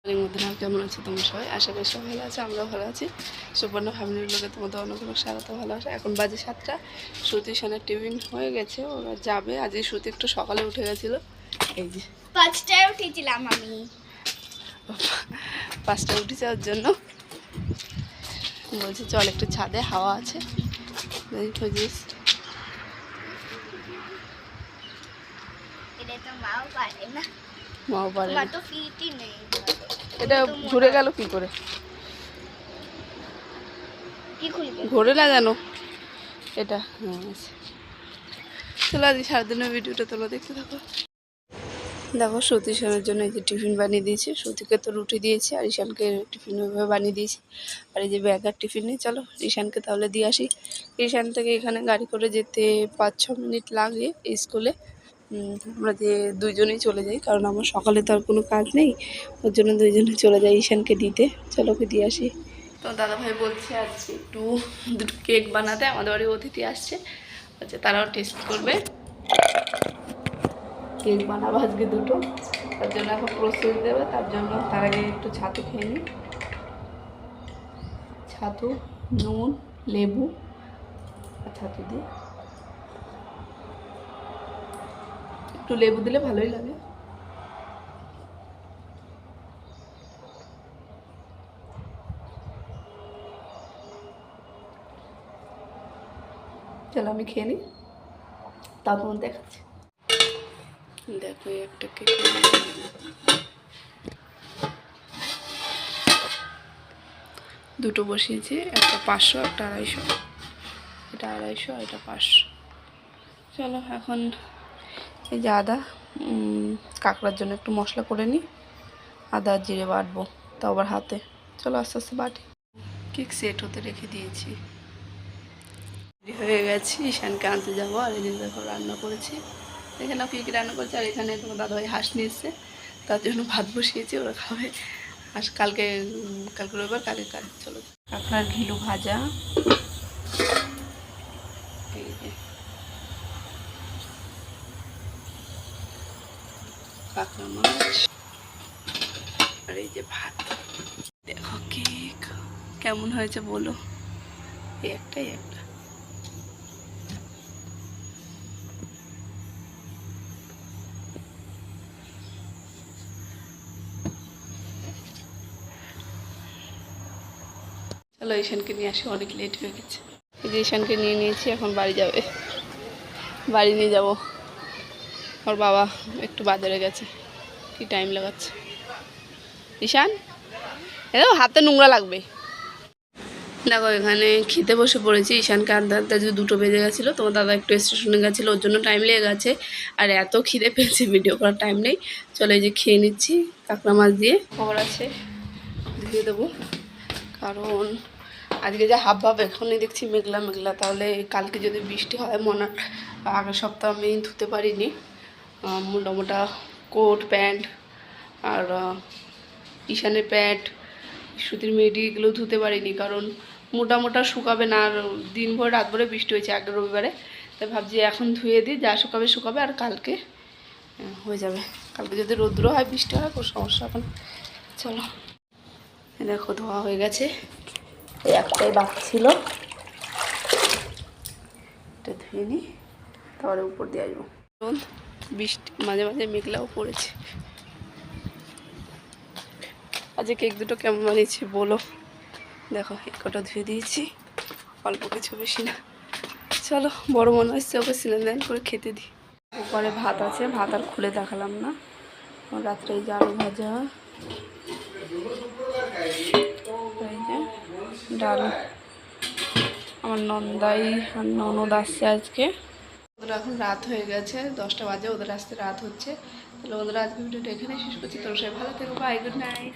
মধ্যে কেমন আছে তোমরা সবাই? আশা করি সবাই ভালো আছে, আমরাও ভালো আছি। সুবর্ণ ফ্যামিলির লোকে তোমাদের অনেক অনেক স্বাগত, ভালোবাসা। এখন বাজে 7টা। শ্রুতি সানের টিফিন হয়ে গেছে, ওরা যাবে। আজকে শ্রুতি একটু সকালে উঠে গেছিলো। এই যে 5টায় উঠেছিলাম আমি, 5টায় উঠেছে। ওর জন্য বলছি চল একটু ছাদে হাওয়া আছে। মাও পারে না, এটা ঘুরে গেল কি করে? ঘুরে না জানো এটা? হ্যাঁ, চলো আজকে সারাদিনের ভিডিওটা তোমরা দেখতে থাকো। দেখো শ্রুতি সানের জন্য এই যে টিফিন বানিয়ে দিয়েছি। শ্রুতিকে তো রুটি দিয়েছি, আর ঈশানকে টিফিন ওইভাবে বানিয়ে দিয়েছি। আর এই যে ব্যাগার টিফিন নিয়ে চলো ঈশানকে তাহলে দিয়ে আসি। ঈশান থেকে এখানে গাড়ি করে যেতে 5-6 মিনিট লাগে স্কুলে। আমরা যে দুইজনেই চলে যাই, কারণ আমার সকালে তো আর কোনো কাজ নেই, ওর জন্য দুইজনে চলে যাই ঈশানকে দিতে। চলো ওকে দিয়ে আসি। তো দাদাভাই বলছে আজকে দুটো কেক বানাতে, আমাদের বাড়ি অতিথি আসছে, আচ্ছা তারাও টেস্ট করবে। কেক বানাবো আজকে দুটো, তার জন্য এখন প্রস্তুতি দেবে। তার আগে একটু ছাতু খেয়ে নিই। ছাতু, নুন, লেবু আর ছাতু দিয়ে, একটু লেবু দিলে ভালোই লাগে। চলো আমি খেয়ে নিই, তারপর দেখাচ্ছি। দেখো একটা কেক দুটো বসিয়েছি, একটা 500 একটা 250। এটা 250, এটা 500। চলো এখন এই যে আদা কাঁকড়ার জন্য একটু মশলা করে নিই। আদা জিরে বাটবো, তো আবার হাতে। চলো আস্তে আস্তে বাটি। কেক সেট হতে রেখে দিয়েছি, হয়ে গেছি। ঈশানকে আনতে যাবো। আর এই দেখো রান্না করেছি, এখানেও কী কী রান্না করেছি। আর এখানে তোমার দাদাভাই হাঁস নিয়ে এসছে, তার জন্য ভাত বসিয়েছি, ওরা খাবে। হাঁস কালকে রবিবার, কালকে কাজ। চলো কাঁকড়ার ঘিলু ভাজা, এই যে কাঁকড়া মাছ, আর এই যে ভাত। দেখো কেক কেমন হয়েছে বলো? একটাই একটা। চলো ঈশানকে নিয়ে আসি, অনেক লেট হয়ে গেছে। এই যে ঈশানকে নিয়ে নিয়েছি, এখন বাড়ি যাবে। বাড়ি নিয়ে যাব। ওর বাবা একটু বাজারে গেছে, কি টাইম লাগাচ্ছে। ঈশান এ হাতে নোংরা লাগবে। দেখো এখানে খেতে বসে পড়েছি। ঈশানকে আনতে আনতে যে 2টো বেজে গেছিলো। তোমার দাদা একটু স্টেশনে গেছিলো, ওর জন্য টাইম লেগে গেছে। আর এত খিদে পেয়েছে, ভিডিও করার টাইম নেই। চলো এই যে খেয়ে নিচ্ছি কাঁকড়া মাছ দিয়ে। খবর আছে ধুয়ে দেবো, কারণ আজকে যে হাফ এখনই দেখছি মেঘলা মেঘলা। তাহলে কালকে যদি বৃষ্টি হয়, মনে আগের সপ্তাহ আমি ধুতে পারিনি মোটা কোট প্যান্ট, আর ঈশানের প্যান্ট, সুতির মেয়েটি এগুলো ধুতে পারিনি, কারণ মোটা শুকাবে না। আর দিনভর রাতভরে বৃষ্টি হয়েছে আগের রবিবারে, তাই ভাবছি এখন ধুয়ে দিই, যা শুকাবে। আর কালকে হয়ে যাবে। কালকে যদি রৌদ্র হয়, বৃষ্টি হয়, কোনো সমস্যা হবে না। চলো দেখো ধোয়া হয়ে গেছে, একটাই বাকি ছিল, এটা ধুয়ে নিই, তারপরে উপর দিয়ে আসবো। বৃষ্টি মাঝে মাঝে মেঘলাও পড়েছে। আজকে কেক দুটো কেমন বানিয়েছি বলো? দেখো এই কটা ধুয়ে দিয়েছি, অল্প কিছু, বেশি না। চলো বড় মনে হচ্ছে, ওকে সিলিন্ডার করে খেতে দিই। উপরে ভাত আছে, ভাত আর খুলে দেখালাম না। রাত্রে এই যে আলু ভাজা, এই যে ডাল। আমার নন্দাই আর ননদ আসছে আজকে। ওদের এখন রাত হয়ে গেছে, 10টা বাজে, ওদের আসতে রাত হচ্ছে। তাহলে ওদের আজকে ভিডিওটা এখানে শেষ করছি। তোর সবাই ভালো থেকো, বাই, গুড নাইট।